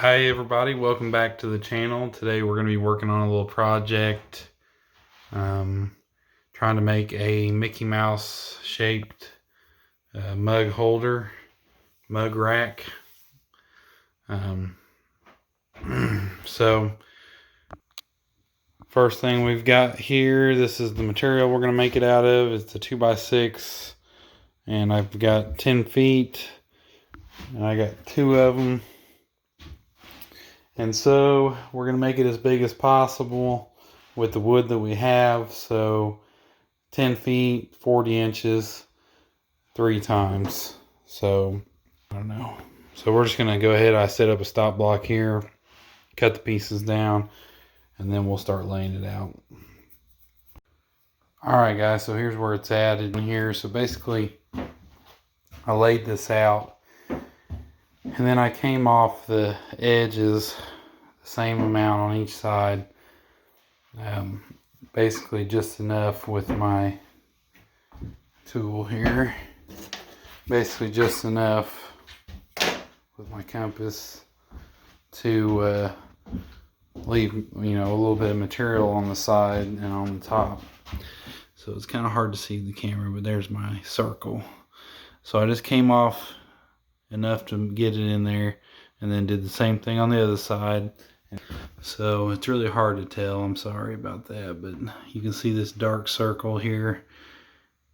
Hi everybody, welcome back to the channel. Today we're going to be working on a little project, trying to make a Mickey Mouse shaped mug holder, mug rack. So first thing we've got here, this is the material we're going to make it out of. It's a 2x6 and I've got 10 feet and I got 2 of them. And so we're going to make it as big as possible with the wood that we have. So 10 feet, 40 inches, 3 times. So I don't know. So we're just going to go ahead. I set up a stop block here, cut the pieces down, and then we'll start laying it out. All right, guys. So here's where it's at in here. So basically I laid this out. And then I came off the edges the same amount on each side. Basically just enough with my tool here. Basically just enough with my compass to leave, a little bit of material on the side and on the top. So it's kind of hard to see the camera, but there's my circle. So I just came off enough to get it in there and then did the same thing on the other side. So it's really hard to tell, I'm sorry about that, but you can see this dark circle here.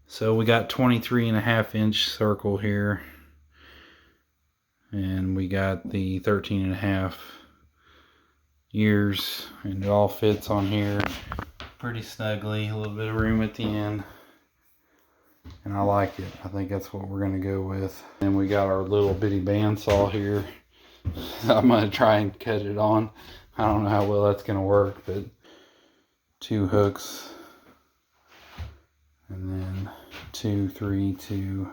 So we got 23.5-inch circle here and we got the 13.5 ears, and it all fits on here pretty snugly. A little bit of room at the end. And I like it. I think that's what we're going to go with. And we got our little bitty bandsaw here. I'm going to try and cut it on. I don't know how well that's going to work, but 2 hooks. And then 2, 3, 2.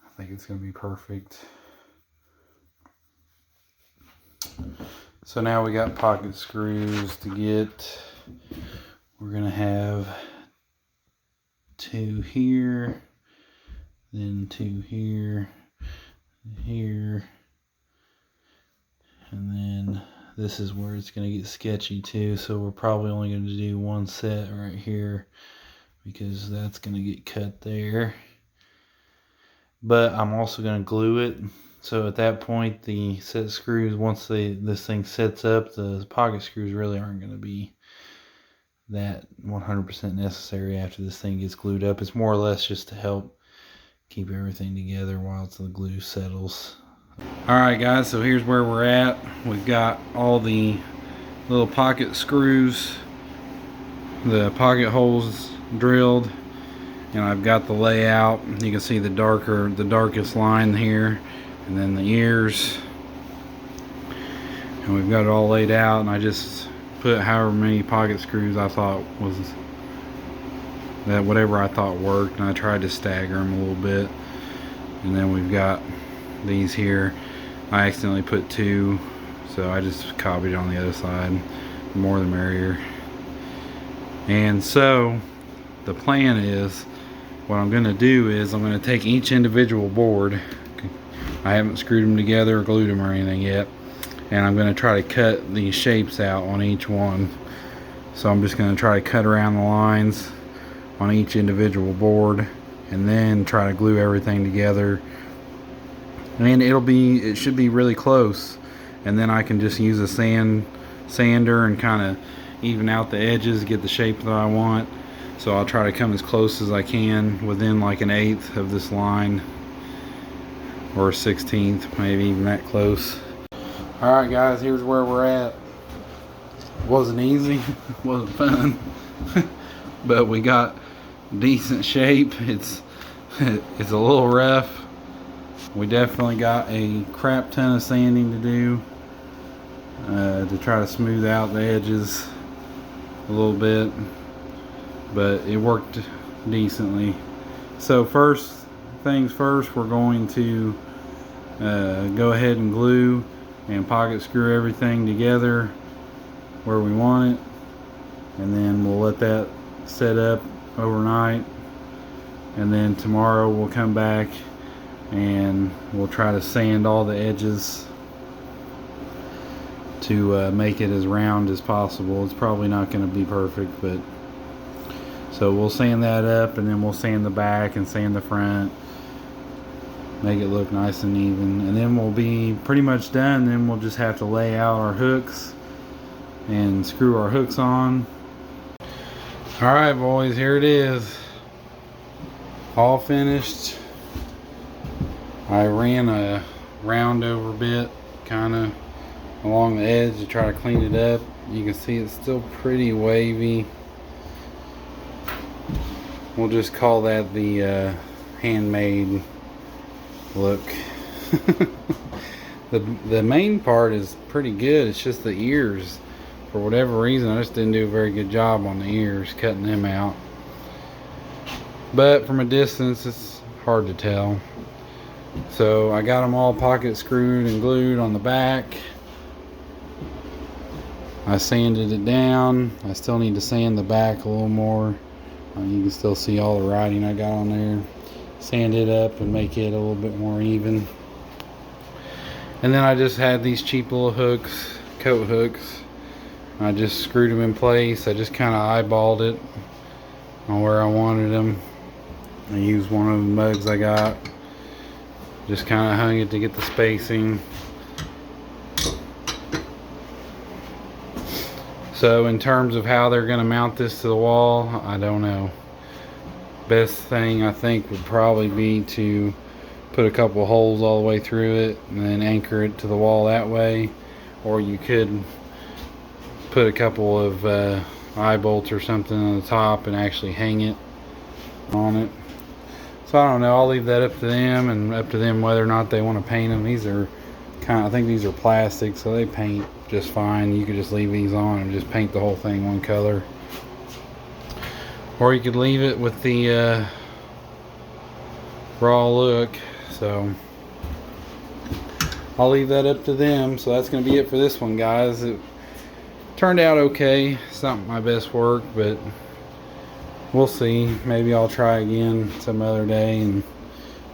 I think it's going to be perfect. So now we got pocket screws to get. We're going to have 2 here, then 2 here, here, and then this is where it's going to get sketchy too. So we're probably only going to do 1 set right here because that's going to get cut there. But I'm also going to glue it. So at that point, the set screws, once this thing sets up, the pocket screws really aren't going to be that 100% necessary after this thing gets glued up. It's more or less just to help keep everything together while the glue settles. Alright guys, so here's where we're at. We've got all the little pocket screws, the pocket holes drilled, and I've got the layout. You can see the darkest line here, and then the ears, and we've got it all laid out, and I just put however many pocket screws I thought was that, whatever I thought worked, and I tried to stagger them a little bit. And then we've got these here. I accidentally put 2, so I just copied it on the other side. The more the merrier. And so the plan is, what I'm going to do is I'm going to take each individual board. I haven't screwed them together or glued them or anything yet. And I'm going to try to cut these shapes out on each one. So I'm just going to try to cut around the lines on each individual board and then try to glue everything together. And it should be really close. And then I can just use a sander and kind of even out the edges, get the shape that I want. So I'll try to come as close as I can within like 1/8 of this line, or a 1/16, maybe even that close. Alright guys, here's where we're at. Wasn't easy, wasn't fun, but we got decent shape. It's a little rough. We definitely got a crap ton of sanding to do to try to smooth out the edges a little bit, but it worked decently. So first things first, we're going to go ahead and glue and pocket screw everything together where we want it, and then we'll let that set up overnight, and then tomorrow we'll come back and we'll try to sand all the edges to make it as round as possible. It's probably not going to be perfect, but so we'll sand that up, and then we'll sand the back and sand the front, make it look nice and even, and then we'll be pretty much done. Then we'll just have to lay out our hooks and screw our hooks on. All right, boys, here it is, all finished. I ran a round over bit kind of along the edge to try to clean it up. You can see it's still pretty wavy. We'll just call that the handmade look. The main part is pretty good. It's just the ears. For whatever reason, I just didn't do a very good job on the ears, cutting them out. But from a distance, it's hard to tell. So I got them all pocket screwed and glued on the back. I sanded it down. I still need to sand the back a little more. You can still see all the writing I got on there. Sand it up and make it a little bit more even. And then I just had these cheap little hooks, coat hooks. I just screwed them in place. I just kind of eyeballed it on where I wanted them. I used one of the mugs I got. Just kind of hung it to get the spacing. So in terms of how they're going to mount this to the wall, I don't know. Best thing I think would probably be to put a couple holes all the way through it and then anchor it to the wall that way. Or you could put a couple of eye bolts or something on the top and actually hang it on it. So I don't know, I'll leave that up to them, and up to them whether or not they want to paint them. These are I think these are plastic, so they paint just fine. You could just leave these on and just paint the whole thing one color. Or you could leave it with the raw look. So I'll leave that up to them. So that's going to be it for this one, guys. It turned out okay. It's not my best work, but we'll see. Maybe I'll try again some other day and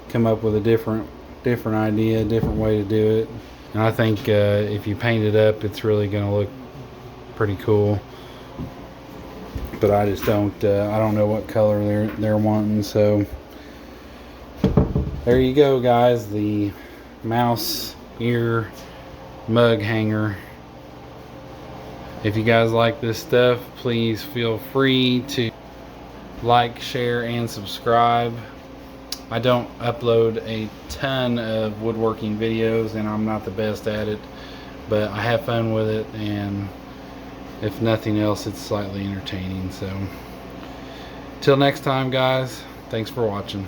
come up with a different idea, different way to do it. And I think if you paint it up, it's really going to look pretty cool. But I just don't I don't know what color they're wanting. So there you go, guys, the mouse ear mug hanger. If you guys like this stuff, please feel free to like, share, and subscribe. I don't upload a ton of woodworking videos, and I'm not the best at it, but I have fun with it, and if nothing else, it's slightly entertaining. So till next time, guys, thanks for watching.